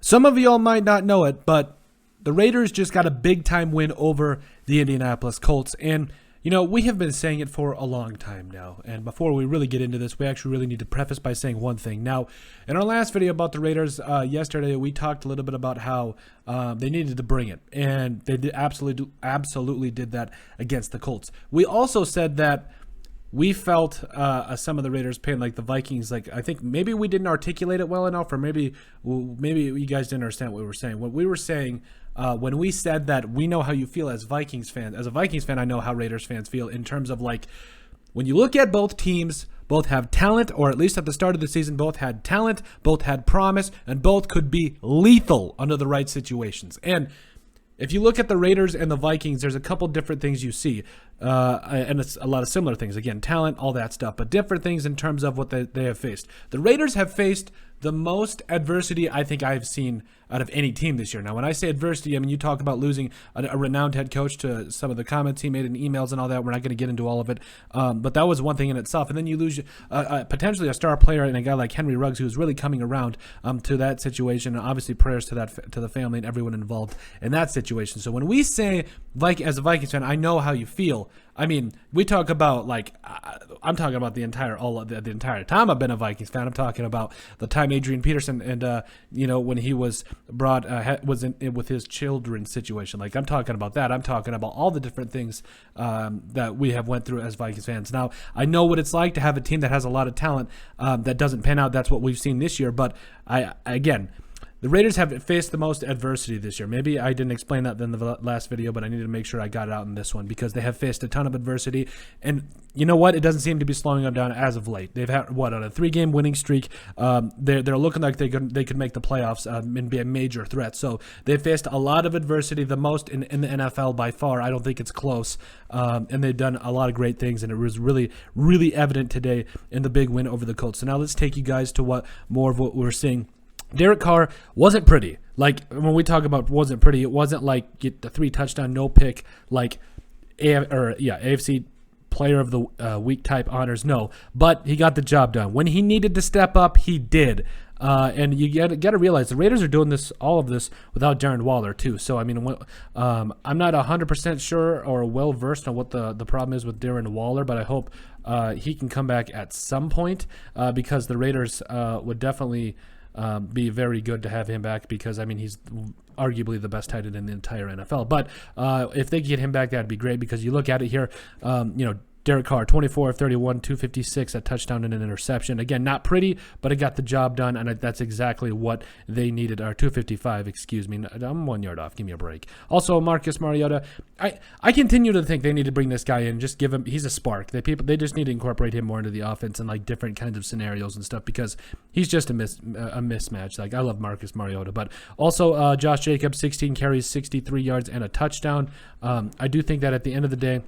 Some of y'all might not know it, but the Raiders just got a big-time win over the Indianapolis Colts. And, you know, we have been saying it for a long time now. And before we really get into this, we actually really need to preface by saying one thing. Now, in our last video about the Raiders yesterday, we talked a little bit about how they needed to bring it. And they did absolutely did that against the Colts. We also said that we felt some of the Raiders playing like the Vikings. Like, I think maybe we didn't articulate it well enough, or maybe you guys didn't understand what we were saying. What we were saying when we said that we know how you feel as Vikings fans. As a Vikings fan, I know how Raiders fans feel in terms of, like, when you look at both teams, both have talent, or at least at the start of the season, both had talent, both had promise, and both could be lethal under the right situations. And if you look at the Raiders and the Vikings, there's a couple different things you see, and it's a lot of similar things. Again, talent, all that stuff, but different things in terms of what they have faced. The Raiders have faced the most adversity I think I've seen out of any team this year. Now, when I say adversity, I mean you talk about losing a renowned head coach to some of the comments he made in emails and all that. We're not going to get into all of it, but that was one thing in itself. And then you lose potentially a star player and a guy like Henry Ruggs, who's really coming around to that situation. And obviously, prayers to the family and everyone involved in that situation. So when we say, as a Vikings fan, I know how you feel. I mean, we talk about, like, I'm talking about the entire time I've been a Vikings fan. I'm talking about the time Adrian Peterson and when he was brought was in with his children's situation. Like, I'm talking about that. I'm talking about all the different things that we have went through as Vikings fans. Now, I know what it's like to have a team that has a lot of talent that doesn't pan out. That's what we've seen this year. But the Raiders have faced the most adversity this year. Maybe I didn't explain that in the last video, but I needed to make sure I got it out in this one because they have faced a ton of adversity. And you know what? It doesn't seem to be slowing them down as of late. They've had, on a 3-game winning streak. They're looking like they could make the playoffs and be a major threat. So they've faced a lot of adversity, the most in the NFL by far. I don't think it's close. And they've done a lot of great things, and it was really, really evident today in the big win over the Colts. So now let's take you guys to more of what we're seeing. Derek Carr wasn't pretty. Like, when we talk about wasn't pretty, it wasn't like get the 3-touchdown, no pick, like AFC Player of the Week type honors. No, but he got the job done. When he needed to step up, he did. And you got to realize the Raiders are doing all of this without Darren Waller too. So I mean, I'm not 100% sure or well versed on what the problem is with Darren Waller, but I hope he can come back at some point because the Raiders would definitely be very good to have him back because, I mean, he's arguably the best tight end in the entire NFL. But if they get him back, that'd be great because you look at it here, Derek Carr, 24 of 31, 256, a touchdown and an interception. Again, not pretty, but it got the job done, and that's exactly what they needed. Or 255, excuse me. I'm 1 yard off. Give me a break. Also, Marcus Mariota, I continue to think they need to bring this guy in. Just give him, he's a spark. They just need to incorporate him more into the offense and, like, different kinds of scenarios and stuff because he's just a mismatch. Like, I love Marcus Mariota. But also, Josh Jacobs, 16 carries, 63 yards, and a touchdown. I do think that at the end of the day,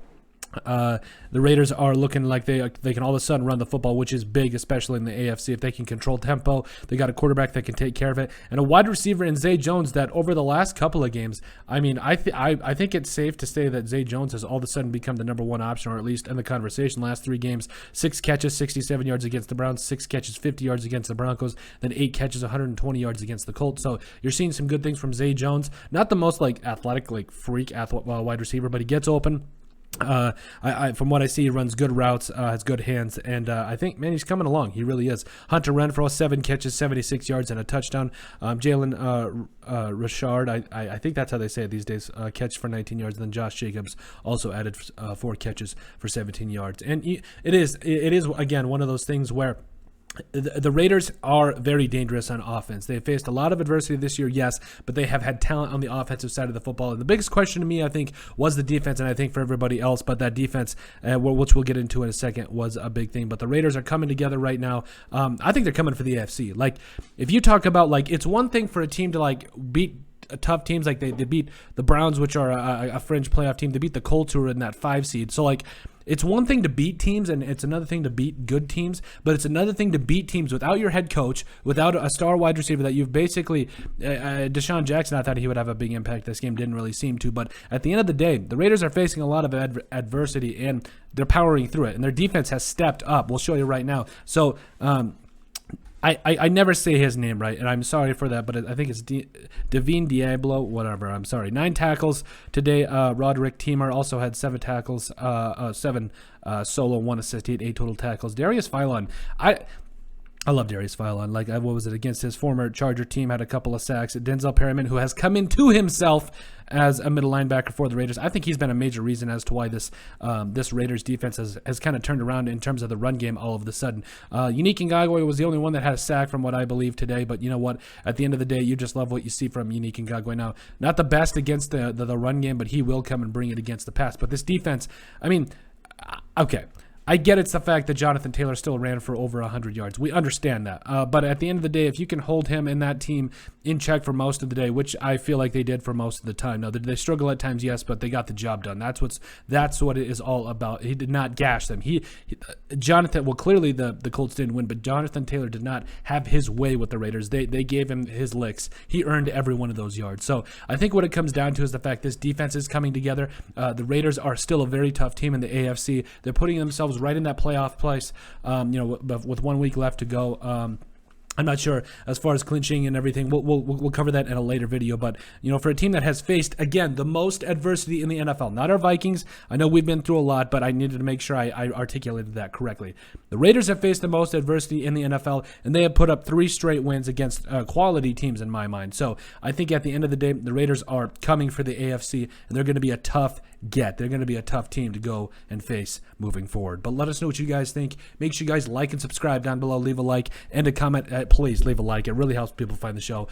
the Raiders are looking like they can all of a sudden run the football, which is big, especially in the AFC. If they can control tempo, they got a quarterback that can take care of it, and a wide receiver in Zay Jones that over the last couple of games, I mean, I think it's safe to say that Zay Jones has all of a sudden become the number one option, or at least in the conversation. Last 3 games, 6 catches, 67 yards against the Browns, 6 catches, 50 yards against the Broncos, then 8 catches, 120 yards against the Colts. So you're seeing some good things from Zay Jones. Not the most athletic, freak wide receiver, but he gets open. From what I see, he runs good routes, has good hands, and I think, man, he's coming along. He really is. Hunter Renfrow, 7 catches, 76 yards, and a touchdown. Jalen Richard, I think that's how they say it these days, catch for 19 yards. And then Josh Jacobs also added 4 catches for 17 yards. And it is again one of those things where the Raiders are very dangerous on offense. They have faced a lot of adversity this year, yes, but they have had talent on the offensive side of the football. And the biggest question to me, I think, was the defense, and I think for everybody else, but that defense, which we'll get into in a second, was a big thing. But the Raiders are coming together right now. I think they're coming for the AFC. Like, if you talk about, like, it's one thing for a team to, like, beat tough teams, like they beat the Browns, which are a fringe playoff team. They beat the Colts, who are in that 5 seed. So, like, it's one thing to beat teams, and it's another thing to beat good teams, but it's another thing to beat teams without your head coach, without a star wide receiver that you've basically Deshaun Jackson, I thought he would have a big impact. This game didn't really seem to, but at the end of the day, the Raiders are facing a lot of adversity, and they're powering through it, and their defense has stepped up. We'll show you right now. So, I never say his name right, and I'm sorry for that, but I think it's Devine Diablo, whatever. I'm sorry. 9 tackles today. Roderick Teamer also had 7 tackles, 7 solo, 1 assist. He had 8 total tackles. Darius Philon, I love Darius Philon. Like, what was it, against his former Charger team, had a couple of sacks. Denzel Perryman, who has come into himself as a middle linebacker for the Raiders. I think he's been a major reason as to why this Raiders defense has kind of turned around in terms of the run game all of a sudden. Unique Ngakoue was the only one that had a sack from what I believe today, but you know what? At the end of the day, you just love what you see from Unique Ngakoue. Now, not the best against the run game, but he will come and bring it against the pass. But this defense, I mean, okay. I get it's the fact that Jonathan Taylor still ran for over 100 yards. We understand that. But at the end of the day, if you can hold him and that team in check for most of the day, which I feel like they did for most of the time. Now, did they struggle at times? Yes, but they got the job done. That's what it is all about. He did not gash them. Jonathan, well, clearly the Colts didn't win, but Jonathan Taylor did not have his way with the Raiders. They gave him his licks. He earned every one of those yards. So I think what it comes down to is the fact this defense is coming together. The Raiders are still a very tough team in the AFC. They're putting themselves right in that playoff place, with 1 week left to go. I'm not sure as far as clinching and everything. We'll cover that in a later video. But, for a team that has faced, again, the most adversity in the NFL, not our Vikings. I know we've been through a lot, but I needed to make sure I articulated that correctly. The Raiders have faced the most adversity in the NFL, and they have put up 3 straight wins against quality teams in my mind. So I think at the end of the day, the Raiders are coming for the AFC, and they're going to be a tough get. They're going to be a tough team to go and face moving forward. But let us know what you guys think. Make sure you guys like and subscribe down below. Leave a like and a comment. Please leave a like. It really helps people find the show.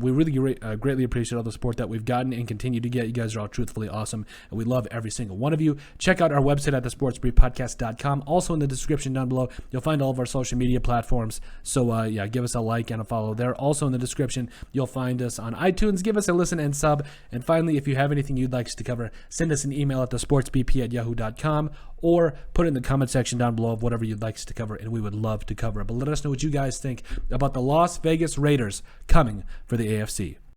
We really greatly appreciate all the support that we've gotten and continue to get. You guys are all truthfully awesome, and we love every single one of you. Check out our website at thesportsbriefpodcast.com. Also in the description down below, you'll find all of our social media platforms. So, give us a like and a follow there. Also in the description, you'll find us on iTunes. Give us a listen and sub. And finally, if you have anything you'd like us to cover, send us an email at thesportsbp@yahoo.com or put it in the comment section down below of whatever you'd like us to cover, and we would love to cover it. But let us know what you guys think about the Las Vegas Raiders coming for the AFC.